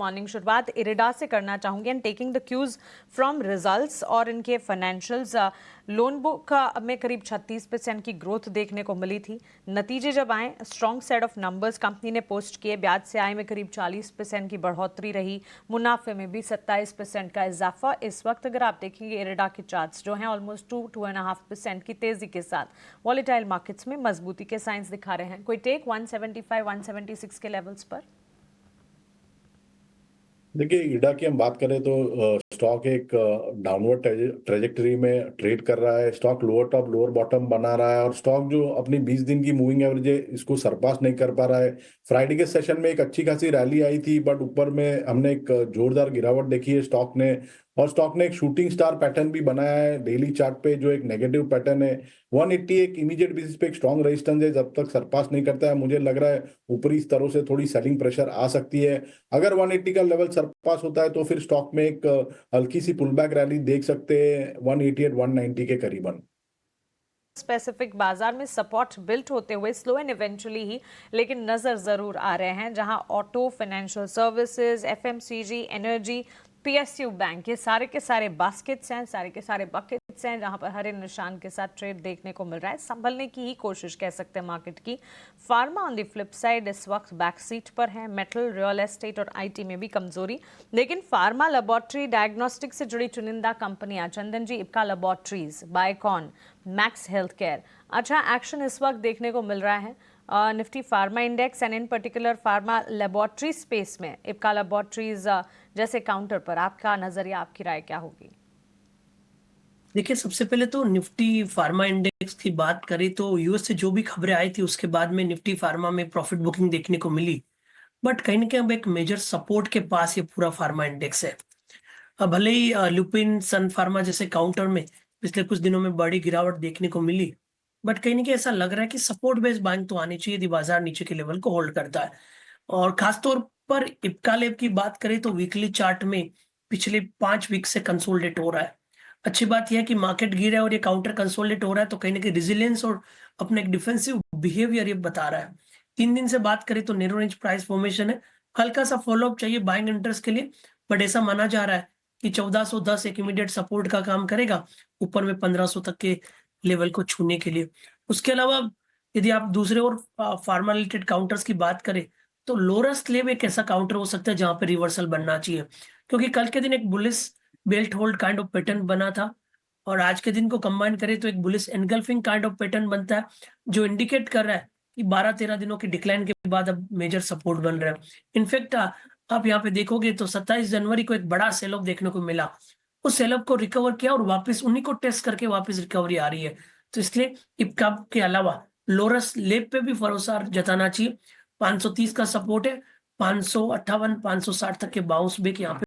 Morning शुरुआत IRDA से करना चाहूंगी and taking the cues from results और इनके फाइनेंशियल्स। लोन बुक में करीब 36% की ग्रोथ देखने को मिली थी। नतीजे जब आए, strong set of numbers company ने पोस्ट किए। ब्याज से आय में करीब 40% की बढ़ोतरी रही। मुनाफे में भी 27% का इजाफा। इस वक्त अगर आप देखेंगे इरिडा के चार्ट्स जो हैं ऑलमोस्ट 2.5% की तेजी के साथ वॉलेटाइल मार्केट्स में मजबूती के साइंस दिखा रहे हैं। कोई टेक 175 176 के लेवल्स पर? देखिए, ईडा की हम बात करें तो स्टॉक एक डाउनवर्ड ट्रेजेक्टरी में ट्रेड कर रहा है। Stock lower top lower bottom बना रहा है और स्टॉक जो अपनी 20 दिन की मूविंग एवरेज है इसको सरपास नहीं कर पा रहा है। फ्राइडे के सेशन में एक अच्छी खासी रैली आई थी, बट ऊपर में हमने एक जोरदार गिरावट देखी है स्टॉक ने एक शूटिंग स्टार पैटर्न भी बनाया है डेली चार्ट पे, जो एक नेगेटिव पैटर्न है। 180 एक इमीडिएट बेसिस पे एक स्ट्रॉन्ग रेजिस्टेंस है। जब तक सरपास नहीं करता है, मुझे लग रहा है ऊपरी स्तरों से थोड़ी सेलिंग प्रेशर आ सकती है। अगर 180 का लेवल सरपास होता है तो फिर स्टॉक में एक हल्की सी पुलबैक रैली देख सकते हैं 188 190 के करीबन। स्पेसिफिक बाजार में सपोर्ट बिल्ट होते हुए स्लो एंड इवेंचुअली ही लेकिन नजर जरूर आ रहे हैं, जहां auto, financial services, FMCG, energy, PSU bank, ये सारे के सारे बास्केट्स हैं, सारे के सारे बकेट्स हैं, जहां पर हरे निशान के साथ ट्रेड देखने को मिल रहा है। संभलने की ही कोशिश कह सकते हैं मार्केट की। Pharma on the flip side इस वक्त बैक सीट पर है। मेटल, रियल एस्टेट और आईटी में भी कमजोरी, लेकिन फार्मा, लेबोरेटरी, डायग्नोस्टिक से जुड़ी चुनिंदा कंपनियां, Chandan ji, Ipca laboratories, Biocon, Max Health Care, अच्छा एक्शन इस वक्त देखने को मिल रहा है। Nifty Pharma index and in particular pharma laboratory space में इप्का लेबोरेटरीज जैसे काउंटर पर आपका नजरिया, आपकी राय क्या होगी? देखिए, सबसे पहले तो निफ्टी फार्मा इंडेक्स की बात करें तो यूएस से जो भी खबरें आई थी उसके बाद में निफ्टी फार्मा में प्रॉफिट बुकिंग देखने को मिली। बट कहीं ना कहीं अब एक मेजर सपोर्ट के पास ये पूरा फार्मा इंडेक्स है। अब भले ही लुपिन, सन फार्मा जैसे काउंटर में पिछले कुछ दिनों में बड़ी गिरावट देखने को मिली, बट कहीं ना कहीं ऐसा लग रहा है कि सपोर्ट बेस्ड बाइंग तो आनी चाहिए यदि बाजार नीचे के लेवल को होल्ड करता है। और खासतौर पर इप्का लेब की बात करें तो वीकली चार्ट में पिछले 5 वीक से कंसोलिडेट हो रहा है। अच्छी बात यह है कि मार्केट गिर है और ये काउंटर कंसोलिडेट हो रहा है, तो कहीं ना कहीं रिजिलियंस और अपने एक डिफेंसिव बिहेवियर ये बता रहा है। 3 दिन से बात करें तो नैरो रेंज प्राइस फॉर्मेशन है, हल्का सा फॉलोअप चाहिए बाइंग इंटरेस्ट के लिए, बट ऐसा माना जा रहा है कि 1410 एक इमीडिएट सपोर्ट का काम करेगा, ऊपर में 1500 तक के लेवल को छूने के लिए। उसके अलावा यदि आप दूसरे और फार्मा रिलेटेड काउंटर्स की बात करें तो लोरस लेब एक ऐसा काउंटर हो सकता है जहां पे रिवर्सल बनना चाहिए, क्योंकि कल के दिन एक bullish belt hold kind of pattern बना था और आज के दिन को कंबाइन करें तो एक bullish engulfing kind of pattern बनता है, जो इंडिकेट कर रहा है कि 12-13 दिनों की डिक्लाइन के बाद अब मेजर सपोर्ट बन रहा है। इनफैक्ट आप यहाँ पे देखोगे तो 27 जनवरी को एक बड़ा सेल ऑफ देखने को मिला। उस सेल ऑफ को रिकवर किया और वापस उन्हीं को टेस्ट करके वापस रिकवरी आ रही है। तो इसलिए इप्का के अलावा लोरस लेब पे भी भरोसा जताना चाहिए। 530 का सपोर्ट है, 558 560 तक के बाउंस बैक यहाँ पे